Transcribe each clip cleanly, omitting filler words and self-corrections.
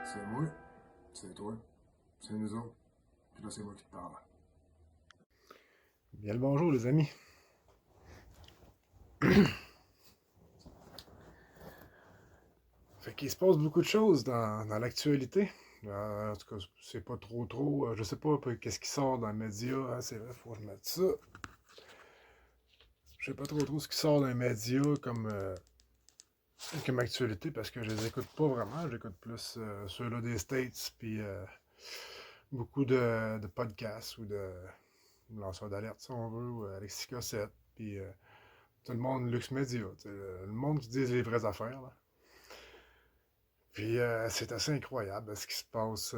C'est moi, c'est toi, c'est nous autres, puis là c'est moi qui te parle. Bien le bonjour les amis. Fait qu'il se passe beaucoup de choses dans l'actualité. En tout cas, c'est pas trop. Je sais pas qu'est-ce qui sort dans les médias. Ah, c'est vrai, faut que je mette ça. Je sais pas trop ce qui sort dans les médias comme actualité parce que je les écoute pas vraiment. J'écoute plus ceux-là des States, puis beaucoup de podcasts ou de lanceurs d'alerte, si on veut, ou Alexis Cossette, puis tout le monde luxe média. Le monde qui dit les vraies affaires, là. Puis c'est assez incroyable ce qui se passe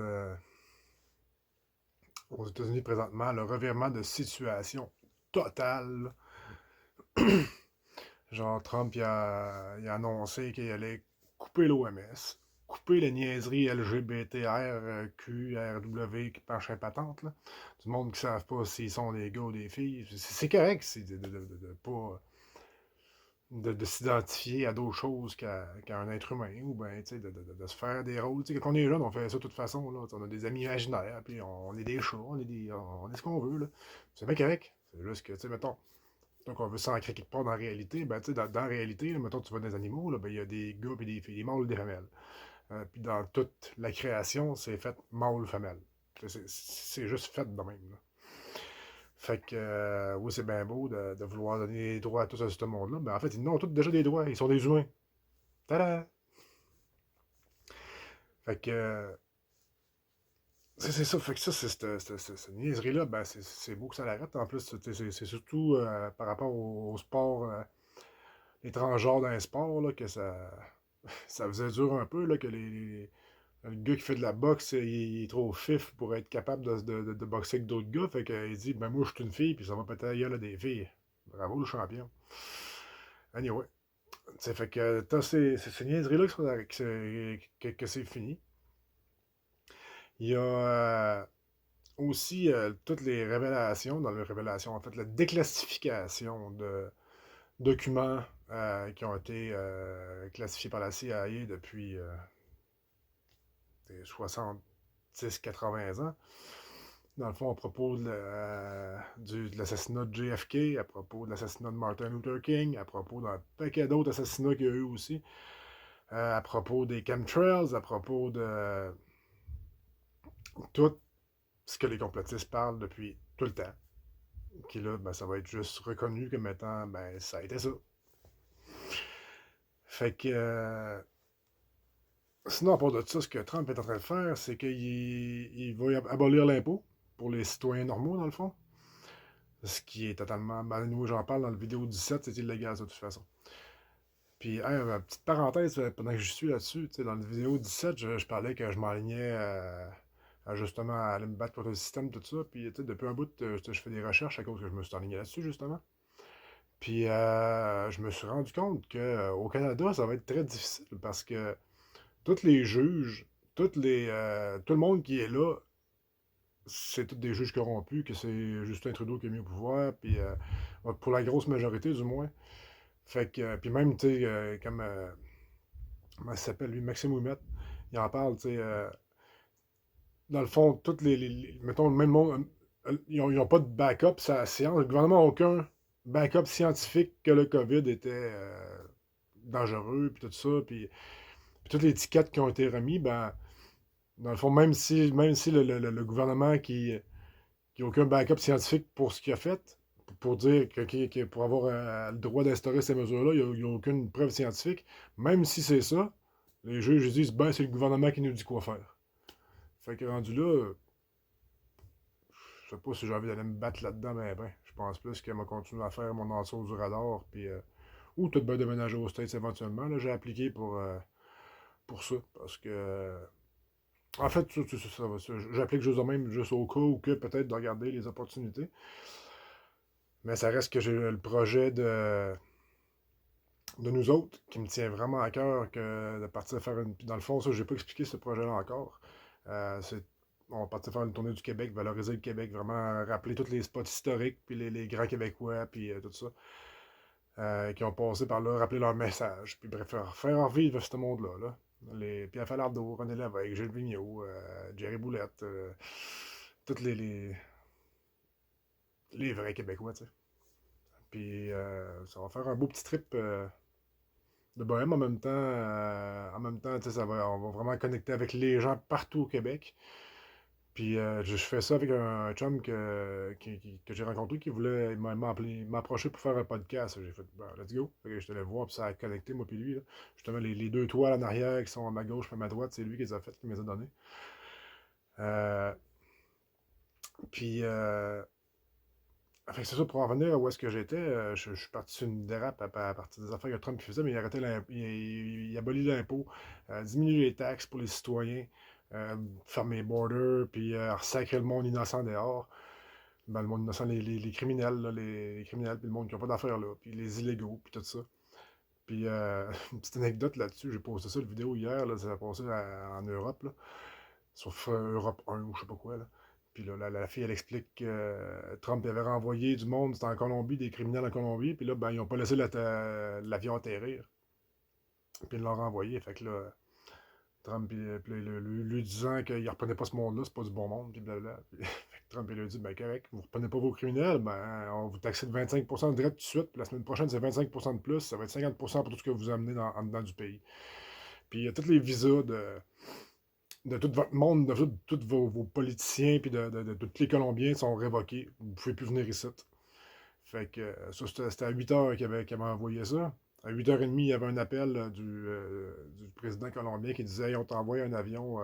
aux États-Unis présentement, le revirement de situation total. Genre, Trump il a annoncé qu'il allait couper l'OMS, couper les niaiseries LGBTR, RW qui penchent patente, là. Du monde qui ne savent pas s'ils sont des gars ou des filles. C'est correct de pas de s'identifier à d'autres choses qu'à un être humain, ou bien de se faire des rôles. Quand on est jeune, on fait ça de toute façon. Là. On a des amis imaginaires, puis on est des chats, on est ce qu'on veut. Là. C'est bien correct. C'est juste que, mettons, donc on veut s'ancrer quelque part dans la réalité, ben, dans la réalité, là, mettons, tu vas dans les animaux, ben, il y a des gars et des filles, des mâles et des femelles. Puis dans toute la création, c'est fait mâle-femelle. C'est juste fait de même. Là. Fait que, oui, c'est bien beau de vouloir donner des droits à tout ce monde-là, mais en fait, ils n'ont tous déjà des droits, ils sont des humains. Tada! Fait que, c'est ça, fait que ça, c'est cette niaiserie-là, ben, c'est beau que ça l'arrête. En plus, c'est surtout par rapport au sport, les transgenres dans les sports, là, que ça faisait dur un peu, là, que le gars qui fait de la boxe, il est trop fif pour être capable de boxer avec d'autres gars. Fait qu'il dit, ben moi, je suis une fille, puis ça va péter la gueule à des filles. Bravo, le champion. Anyway. Ça fait que t'as ces niaiseries-là que c'est fini. Il y a aussi toutes les révélations, dans les révélations, en fait, la déclassification de documents qui ont été classifiés par la CIA depuis des 70-80 ans. Dans le fond, à propos de l'assassinat de JFK, à propos de l'assassinat de Martin Luther King, à propos d'un paquet d'autres assassinats qu'il y a eu aussi, à propos des chemtrails, à propos de tout ce que les complotistes parlent depuis tout le temps. Qui là, ben, ça va être juste reconnu comme étant, ben, ça a été ça. Fait que, sinon, à part de ça, ce que Trump est en train de faire, c'est qu'il va abolir l'impôt pour les citoyens normaux, dans le fond. Ce qui est totalement. Ben, nous, j'en parle dans le vidéo 17, c'est illégal, ça, de toute façon. Puis, hey, petite parenthèse, pendant que je suis là-dessus, dans la vidéo 17, je parlais que je m'alignais justement à aller me battre contre le système, tout ça. Puis, depuis un bout, je fais des recherches à cause que je me suis aligné là-dessus, justement. Puis, je me suis rendu compte qu'au Canada, ça va être très difficile parce que tous les juges, tout le monde qui est là, c'est tous des juges corrompus, que c'est Justin Trudeau qui est mis au pouvoir, puis pour la grosse majorité, du moins. Fait que, puis même, tu sais, comme comment il s'appelle, lui, Maxime Ouimet, il en parle, tu sais, dans le fond, mettons, le même monde, ils ont pas de backup, c'est la science. Le gouvernement n'a aucun backup scientifique que le COVID était dangereux, puis tout ça, puis toutes les étiquettes qui ont été remis, ben, dans le fond, même si le gouvernement qui n'a aucun backup scientifique pour ce qu'il a fait, pour dire pour avoir le droit d'instaurer ces mesures-là, il n'y a aucune preuve scientifique, même si c'est ça, les juges ils disent, ben, c'est le gouvernement qui nous dit quoi faire. Fait que rendu là, je sais pas si j'ai envie d'aller me battre là-dedans, mais ben, je pense plus qu'elle m'a continué à faire mon assaut du radar, puis ou tout bien déménager aux States éventuellement. Là, j'ai appliqué pour ça, parce que en fait, j'applique juste de même, juste au cas où que peut-être de regarder les opportunités. Mais ça reste que j'ai le projet de nous autres qui me tient vraiment à cœur que de partir faire une. Dans le fond, ça, j'ai pas expliqué ce projet-là encore. C'est on va partir faire une tournée du Québec, valoriser le Québec, vraiment rappeler tous les spots historiques, puis les grands Québécois, puis tout ça, qui ont passé par là, rappeler leur message, puis bref, faire revivre ce monde-là. Là. Les Pierre Falardeau, René Lévesque, Gilles Vigneault, Jerry Boulette, tous les vrais Québécois, tu sais. Puis ça va faire un beau petit trip de bohème en même temps, tu sais, on va vraiment connecter avec les gens partout au Québec. Puis je fais ça avec un chum que j'ai rencontré qui voulait m'approcher pour faire un podcast. J'ai fait, ben, let's go. Fait que je allé voir, puis ça a connecté, moi puis lui. Là. Justement, les deux toiles en arrière qui sont à ma gauche et à ma droite, c'est lui qui les a faites, qui me les a donnés. Euh, puis, fait que c'est ça, pour en revenir à où est-ce que j'étais, je suis parti sur une dérape à partir des affaires que Trump faisait, mais il arrêtait il abolit l'impôt, diminue les taxes pour les citoyens, fermer les borders, puis sacrer le monde innocent dehors. Ben, le monde innocent, les criminels, là, les criminels, puis le monde qui n'a pas d'affaires là, puis les illégaux, puis tout ça. Puis, une petite anecdote là-dessus, j'ai posté ça, la vidéo hier, là, ça a passé en Europe, là, sur Europe 1 ou je sais pas quoi, là. Puis là, la fille, elle explique que Trump avait renvoyé du monde, c'était en Colombie, des criminels en Colombie, puis là, ben, ils n'ont pas laissé l'avion atterrir. Puis ils l'ont renvoyé, fait que là, Trump, puis lui disant qu'il ne reprenait pas ce monde-là, c'est pas du bon monde, puis blablabla. Puis, fait que Trump, il lui a dit, ben correct, vous ne reprenez pas vos criminels, ben on vous taxe de 25% de direct tout de suite, puis la semaine prochaine, c'est 25% de plus, ça va être 50% pour tout ce que vous amenez en dedans du pays. Puis il y a tous les visas de tout votre monde, de tous vos politiciens, puis de tous les Colombiens sont révoqués. Vous ne pouvez plus venir ici. Fait que ça, c'était à 8 heures qu'il avait envoyé ça. À 8h30, il y avait un appel du président colombien qui disait hey, on t'envoie un avion,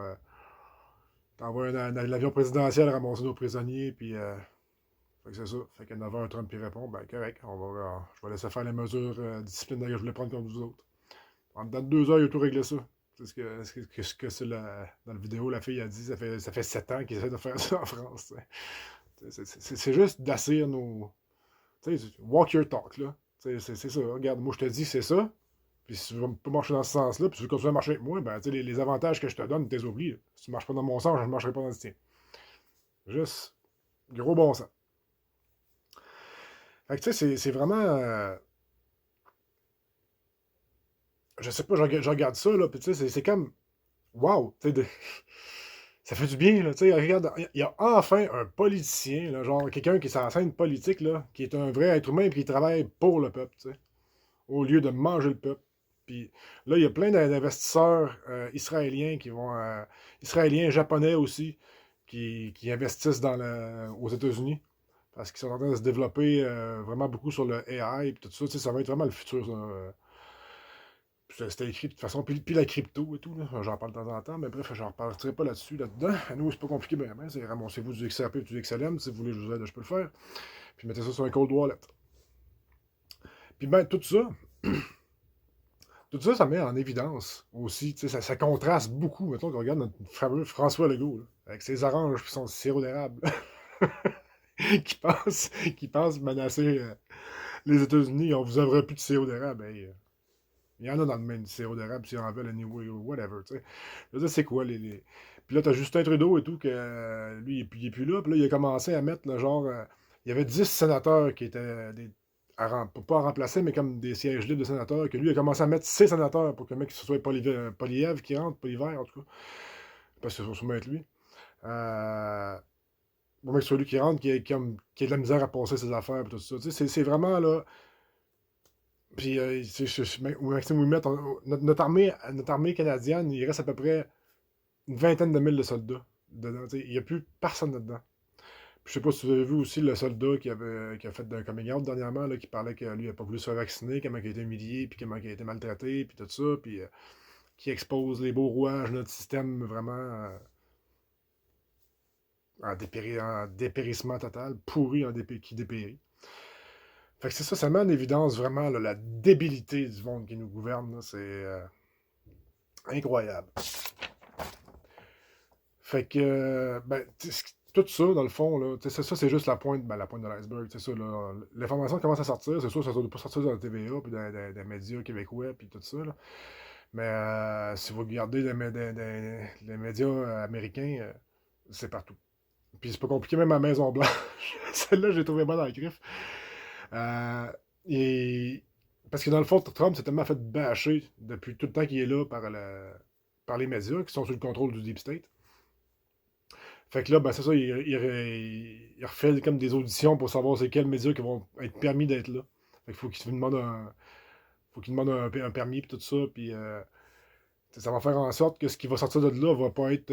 t'envoie l'avion présidentiel ramasser nos prisonniers, puis fait que c'est ça. Fait qu'à 9h, Trump il répond ben correct, je vais laisser faire les mesures disciplinaires que je voulais prendre contre vous autres. En dedans de 2 heures, il a tout réglé ça. C'est ce que c'est dans la vidéo, la fille a dit, ça fait 7 ans qu'ils essaient de faire ça en France. C'est juste d'assir nos. Walk your talk, là. C'est ça. Regarde, moi je te dis c'est ça. Puis si tu veux pas marcher dans ce sens-là, puis si tu veux continuer à marcher avec moi, ben les avantages que je te donne, tu les oublies. Si tu marches pas dans mon sens, je ne marcherai pas dans le tien. Juste gros bon sens. Fait que tu sais, c'est vraiment. Je sais pas, je regarde ça, là, puis tu sais, c'est comme. Wow! Ça fait du bien, là, tu sais, regarde, il y a enfin un politicien, là, genre quelqu'un qui est sur la scène politique, là, qui est un vrai être humain et qui travaille pour le peuple, tu sais, au lieu de manger le peuple. Puis là, il y a plein d'investisseurs israéliens qui vont, israéliens, japonais aussi, qui investissent aux États-Unis, parce qu'ils sont en train de se développer vraiment beaucoup sur le AI et tout ça, tu sais, ça va être vraiment le futur, ça. C'était écrit de toute façon. Puis la crypto et tout, là, j'en parle de temps en temps, mais bref, j'en reparlerai pas là-dessus, là-dedans. À nous, c'est pas compliqué, ben, c'est ramassez-vous du XRP et du XLM, si vous voulez, je vous aide, je peux le faire. Puis mettez ça sur un cold wallet. Puis ben, tout ça, ça met en évidence aussi, tu sais, ça contraste beaucoup. Mettons qu'on regarde notre fameux François Legault, là, avec ses oranges et son sirop d'érable, qui pense menacer les États-Unis, on vous offre plus de sirop d'érable. Hey, il y en a dans le même sirop d'érable si on en veut, anyway, ou whatever, tu sais. Je veux dire, c'est quoi Puis là, t'as Justin Trudeau et tout, que lui, il est plus là. Puis là, il a commencé à mettre, le genre. Il y avait 10 sénateurs qui étaient pas à remplacer, mais comme des sièges libres de sénateurs, que lui a commencé à mettre 6 sénateurs pour que le mec ce soit Poliev qui rentre, Poliver en tout cas. Parce que ça va sûrement être lui. Pour que ce soit lui qui rentre, qui a de la misère à passer ses affaires et tout ça. Tu sais, c'est vraiment là. Puis, Maxime Ouimet, notre armée canadienne, il reste à peu près une vingtaine de mille de soldats dedans. Il n'y a plus personne dedans. Puis, je sais pas si vous avez vu aussi le soldat qui a fait un coming out dernièrement, là, qui parlait que lui n'a pas voulu se faire vacciner, comment il a été humilié, puis comment il a été maltraité, puis tout ça, puis qui expose les beaux rouages de notre système vraiment en dépérissement total, pourri qui dépérit. Fait que c'est ça, ça met en évidence vraiment là, la débilité du monde qui nous gouverne. C'est incroyable. Fait que, ben, tout ça, dans le fond, là, ça, c'est juste la pointe de l'iceberg. C'est ça, là. L'information commence à sortir, c'est sûr, ça ne doit pas sortir dans la TVA, puis dans les médias québécois, puis tout ça, là. Mais si vous regardez les médias américains, c'est partout. Puis c'est pas compliqué, même à Maison-Blanche. Celle-là, j'ai trouvé mal dans la griffe. Euh, et... Parce que dans le fond, Trump s'est tellement fait bâcher depuis tout le temps qu'il est là par par les médias qui sont sous le contrôle du Deep State. Fait que là, ben c'est ça, il refait comme des auditions pour savoir c'est quels médias qui vont être permis d'être là. Fait qu'il faut qu'il demande un permis et tout ça, puis ça va faire en sorte que ce qui va sortir de là va pas être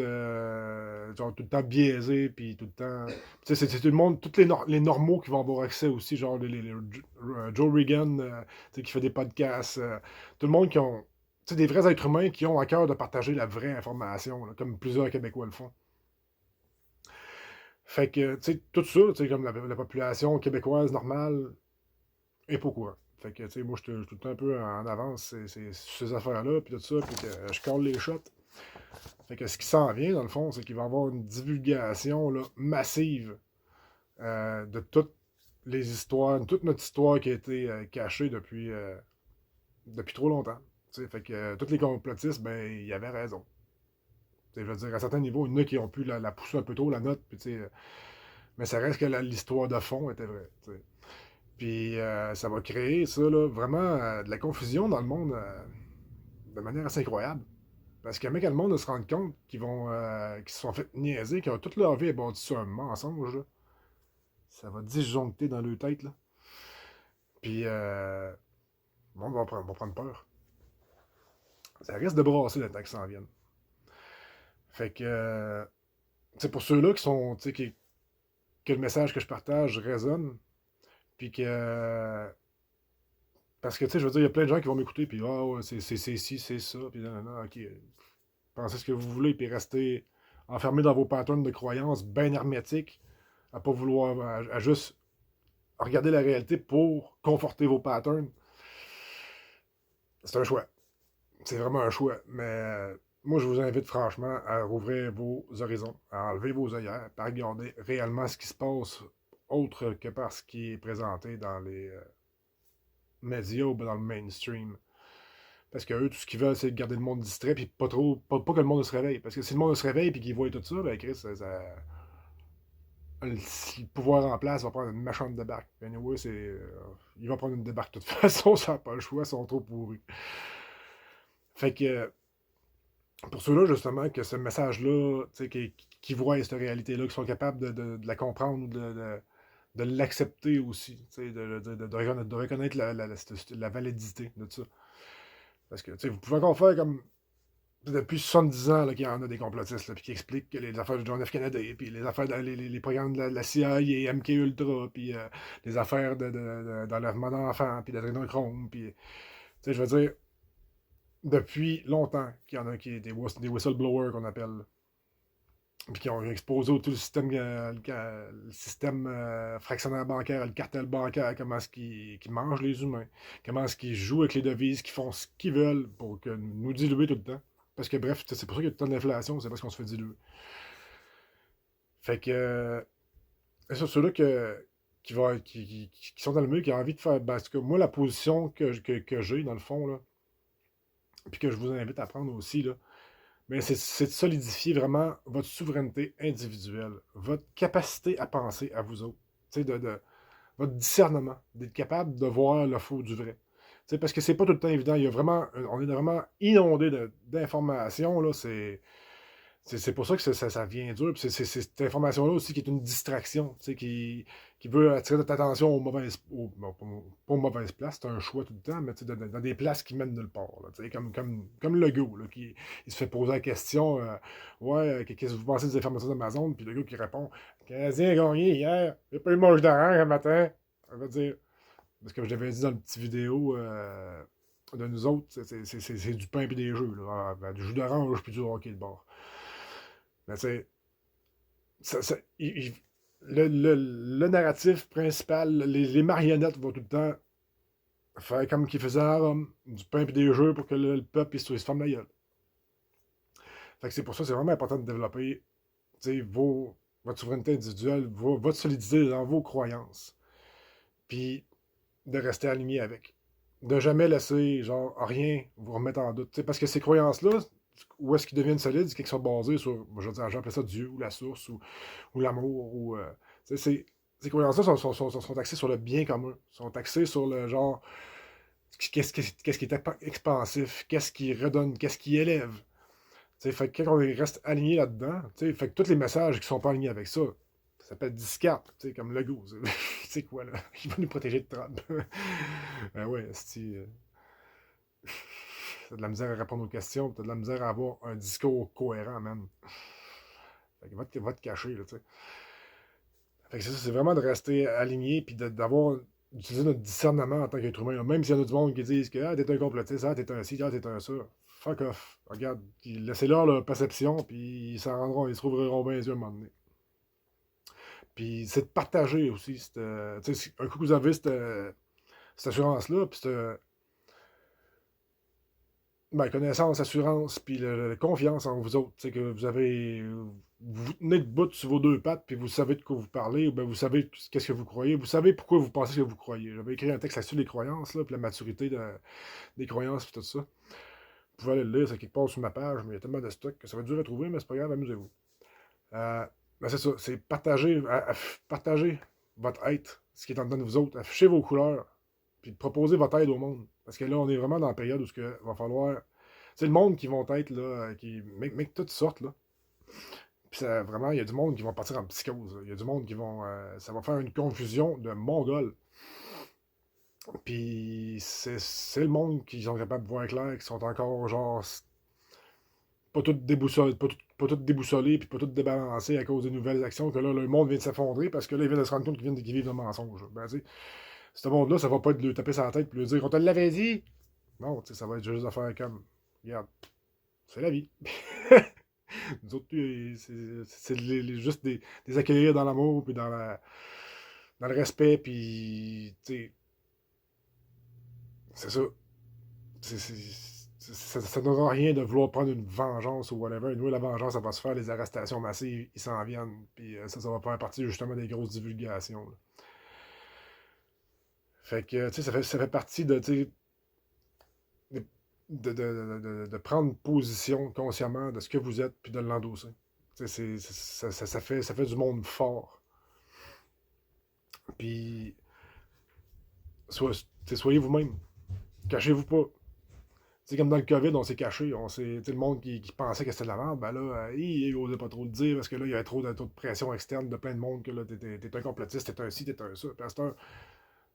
genre tout le temps biaisé, puis tout le temps. C'est tout le monde, tous les normaux qui vont avoir accès aussi, genre Joe Regan, qui fait des podcasts, tout le monde qui ont. Des vrais êtres humains qui ont à cœur de partager la vraie information, là, comme plusieurs Québécois le font. Fait que, tu sais, tout ça, tu sais, comme la population québécoise normale, et pourquoi? Fait que, tu sais, moi, je suis tout le temps un peu en avance sur ces affaires-là, puis tout ça, puis que je colle les shots. Fait que ce qui s'en vient, dans le fond, c'est qu'il va y avoir une divulgation là, massive de toutes les histoires, toute notre histoire qui a été cachée depuis trop longtemps. T'sais, fait que tous les complotistes, ben, ils avaient raison. T'sais, je veux dire, à certains niveaux, il y en a qui ont pu la pousser un peu tôt, la note, puis mais ça reste que l'histoire de fond était vraie. T'sais. Puis ça va créer, ça, là, vraiment de la confusion dans le monde de manière assez incroyable. Parce que, mec, le monde de se rendre compte qu'ils se sont fait niaiser, qu'ils ont toute leur vie bâti sur un mensonge, là. Ça va disjoncter dans leur tête, là. Puis, le monde va prendre peur. Ça risque de brasser le temps qui s'en viennent. Fait que, tu pour ceux-là qui sont, tu sais, que le message que je partage résonne, puis que. Parce que, tu sais, je veux dire, il y a plein de gens qui vont m'écouter, puis, ah, ouais, c'est ci, c'est ça, puis non, ok. Pensez ce que vous voulez, puis restez enfermé dans vos patterns de croyances bien hermétiques, à pas vouloir, à juste regarder la réalité pour conforter vos patterns. C'est un choix. C'est vraiment un choix. Mais moi, je vous invite franchement à rouvrir vos horizons, à enlever vos œillères, à regarder réellement ce qui se passe autre que par ce qui est présenté dans les médias ou dans le mainstream. Parce qu'eux, tout ce qu'ils veulent, c'est garder le monde distrait, puis pas que le monde se réveille. Parce que si le monde se réveille et qu'il voit tout ça, ben Chris, le pouvoir en place va prendre une méchante débarque. Anyway, il va prendre une débarque de toute façon, ça n'a pas le choix, ils sont trop pourris. Fait que, pour ceux-là, justement, que ce message-là, qui voient cette réalité-là, qui sont capables de la comprendre, de l'accepter aussi, de reconnaître la validité de ça. Parce que, vous pouvez encore faire comme depuis 70 ans qu'il y en a des complotistes, puis qui expliquent que les affaires de John F. Kennedy, puis les affaires, les programmes de la CIA et MK Ultra, puis les affaires d'enlèvement d'enfants, puis d'adrénochrome, puis, je veux dire, depuis longtemps qu'il y en a des whistleblowers qu'on appelle, puis qui ont exposé tout le système fractionnaire bancaire, le cartel bancaire, comment est-ce qu'ils mangent les humains, comment est-ce qu'ils jouent avec les devises, qu'ils font ce qu'ils veulent pour nous diluer tout le temps. Parce que bref, c'est pour ça qu'il y a tant d'inflation, c'est parce qu'on se fait diluer. Fait que c'est ceux-là qui sont dans le milieu, qui ont envie de faire. Parce que moi, la position que j'ai, dans le fond, là, puis que je vous invite à prendre aussi, là, mais c'est de solidifier vraiment votre souveraineté individuelle, votre capacité à penser à vous autres, votre discernement, d'être capable de voir le faux du vrai. Parce que c'est pas tout le temps évident. On est vraiment inondé d'informations. Là, c'est pour ça que ça vient dur. C'est cette information-là aussi qui est une distraction, qui veut attirer notre attention pas aux mauvaises places. C'est un choix tout le temps, mais dans des places qui mènent nulle part. Là, comme le gars, là, il se fait poser la question ouais, qu'est-ce que vous pensez des informations d'Amazon? Puis le gars qui répond le Canadien a gagné hier, il n'y a pas eu mange d'orange un matin. Ça veut dire. Parce que je l'avais dit dans le petit vidéo de nous autres, c'est du pain et des jeux. Là. Du jus d'orange puis du hockey de bord. Mais tu sais, le narratif principal, les marionnettes vont tout le temps faire comme qu'ils faisaient à Rome, du pain et des jeux pour que le peuple il se ferme la gueule. Fait que c'est pour ça que c'est vraiment important de développer votre souveraineté individuelle, votre solidité dans vos croyances. Puis de rester aligné avec. De jamais laisser, genre, rien vous remettre en doute. Parce que ces croyances-là, où est-ce qu'ils deviennent solides, c'est qu'ils sont basés sur, je veux dire, j'appelle ça Dieu, ou la source, ou l'amour, ou... ces croyances-là sont axées sur le bien commun, sont axées sur le genre, qu'est-ce qui est expansif, qu'est-ce qui redonne, qu'est-ce qui élève. sais, fait que quand on reste aligné là-dedans, tu sais, fait que tous les messages qui sont pas alignés avec ça, ça s'appelle discap, tu sais, comme Legault. C'est quoi, là? Il va nous protéger de Trump. Ben ouais, t'as de la misère à répondre aux questions, t'as de la misère à avoir un discours cohérent, man. Fait que va te cacher, là, tu sais. Fait que c'est ça, c'est vraiment de rester aligné, puis d'avoir, d'utiliser notre discernement en tant qu'être humain, là. Même s'il y en a du monde qui disent que ah, t'es un complotiste, ah, t'es un ci, ah, t'es un ça. Fuck off. Regarde, laissez-leur leur perception, puis ils s'en rendront, ils se trouveront bien les yeux à un moment donné. Puis c'est de partager aussi. Un coup que vous avez cette assurance-là, puis ben, connaissance, assurance, puis la confiance en vous autres. Tu sais, que vous avez. Vous tenez debout sur vos deux pattes, puis vous savez de quoi vous parlez, ou bien vous savez qu'est-ce que vous croyez, vous savez pourquoi vous pensez ce que vous croyez. J'avais écrit un texte là-dessus, les croyances, là, puis la maturité des croyances, puis tout ça. Vous pouvez aller le lire, c'est quelque part sur ma page, mais il y a tellement de stock que ça va être dur à trouver, mais c'est pas grave, amusez-vous. Ben c'est ça, c'est partager votre être, ce qui est en dedans de vous autres, affichez vos couleurs, puis proposer votre aide au monde. Parce que là, on est vraiment dans la période où il va falloir. C'est le monde qui vont être là, mec, toutes sortes là. Puis vraiment, il y a du monde qui vont partir en psychose. Il y a du monde qui vont. Ça va faire une confusion de mongols. Puis c'est le monde qui sont capables de voir clair, qui sont encore genre pas tout déboussolés, puis pas tout débalancés à cause des nouvelles actions, que là, le monde vient de s'effondrer parce que là, ils viennent de se rendre compte qu'ils vivent de mensonges. Ben, tu sais, ce monde-là, ça va pas être de lui taper sur la tête et lui dire on te l'avait dit. Non, tu sais, ça va être juste de faire comme regarde, c'est la vie. Nous autres, c'est juste des accueillir dans l'amour, puis dans le respect, puis tu sais, c'est ça. Ça n'aura rien de vouloir prendre une vengeance ou whatever. Nous, la vengeance, ça va se faire, les arrestations massives, ils s'en viennent, puis ça va faire partie justement des grosses divulgations, là. Fait que, tu sais, ça fait partie de, tu sais, de prendre position consciemment de ce que vous êtes, puis de l'endosser. Tu sais, ça fait du monde fort. Puis, soyez vous-même. Cachez-vous pas. C'est comme dans le COVID, on s'est caché. Le monde qui pensait que c'était de la merde, ben là, il osait pas trop le dire parce que là, il y avait trop de pression externe de plein de monde que là, t'es un complotiste, t'es un ci, t'es un ça. Puis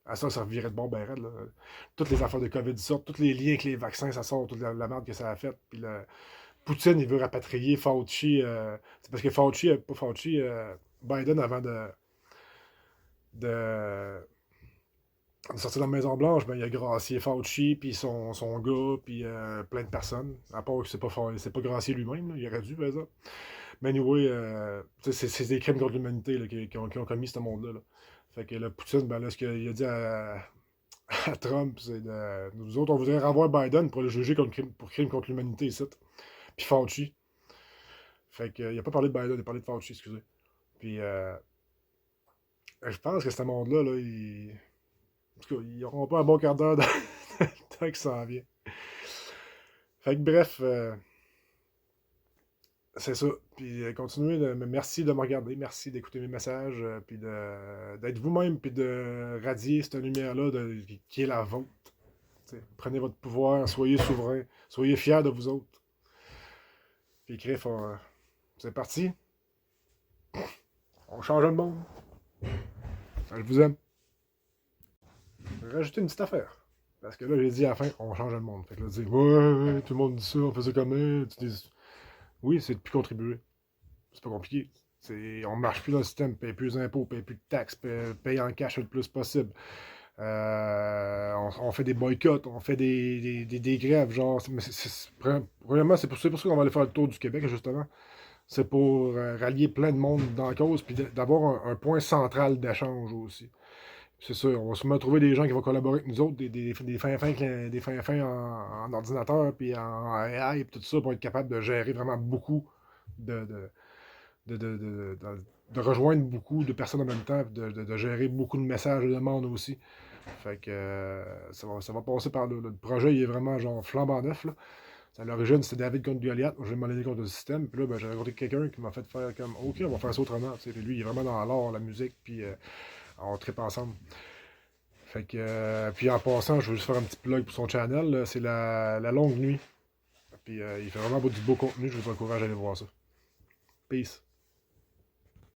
à ça, ça revirait de bon ben raide, là. Toutes les affaires de COVID sortent, tous les liens avec les vaccins, ça sort, toute la merde que ça a fait. Puis Poutine, il veut rapatrier Fauci. C'est parce que Fauci, pas Fauci, Biden, avant de sortir de la Maison-Blanche, ben, il a gracié Fauci, puis son gars, puis plein de personnes. À part que c'est pas gracié lui-même, là, il aurait dû, par exemple. Mais anyway, c'est des crimes contre l'humanité là, qui ont commis ce monde-là, là. Fait que le Poutine, ben, là, ce qu'il a dit à Trump, c'est de. Nous autres, on voudrait renvoyer Biden pour le juger pour crime contre l'humanité ici. Puis Fauci. Fait que, il a pas parlé de Biden, il a parlé de Fauci, excusez. Puis, je pense que ce monde-là, là, en tout cas, ils n'auront pas un bon quart d'heure dans le temps qui s'en vient. Fait que bref, c'est ça. Puis continuez merci de me regarder, merci d'écouter mes messages, puis d'être vous-même, puis de radier cette lumière-là qui est la vôtre. T'sais, prenez votre pouvoir, soyez souverain, soyez fiers de vous autres. Puis écrire, c'est parti. On change le monde. Je vous aime. Rajouter une petite affaire. Parce que là, j'ai dit à la fin, on change le monde. Fait que là, dire, ouais, tout le monde dit ça, on faisait comme ça. Oui, c'est de plus contribuer. C'est pas compliqué. On marche plus dans le système, paye plus d'impôts, paye plus de taxes, paye en cash le plus possible. On fait des boycotts, on fait des grèves, genre. Premièrement, c'est pour ça qu'on va aller faire le tour du Québec, justement. C'est pour rallier plein de monde dans la cause, puis d'avoir un point central d'échange aussi. C'est ça, on va sûrement trouver des gens qui vont collaborer avec nous autres, des fins en ordinateur, puis en AI, puis tout ça, pour être capable de gérer vraiment beaucoup, de, de, de rejoindre beaucoup de personnes en même temps, puis de gérer beaucoup de messages de demande aussi. Fait que ça va passer par là. Le projet, il est vraiment genre flambant neuf, là. À l'origine, c'était David contre Goliath. Moi, je vais m'aligner contre le système. Puis là, ben, j'ai rencontré quelqu'un qui m'a fait faire comme OK, on va faire ça autrement. Puis lui, il est vraiment dans l'art, la musique, puis on tripe ensemble. Fait que, puis en passant, je veux juste faire un petit plug pour son channel. C'est la longue nuit. Puis il fait vraiment du beau contenu. Je vous encourage à aller voir ça. Peace.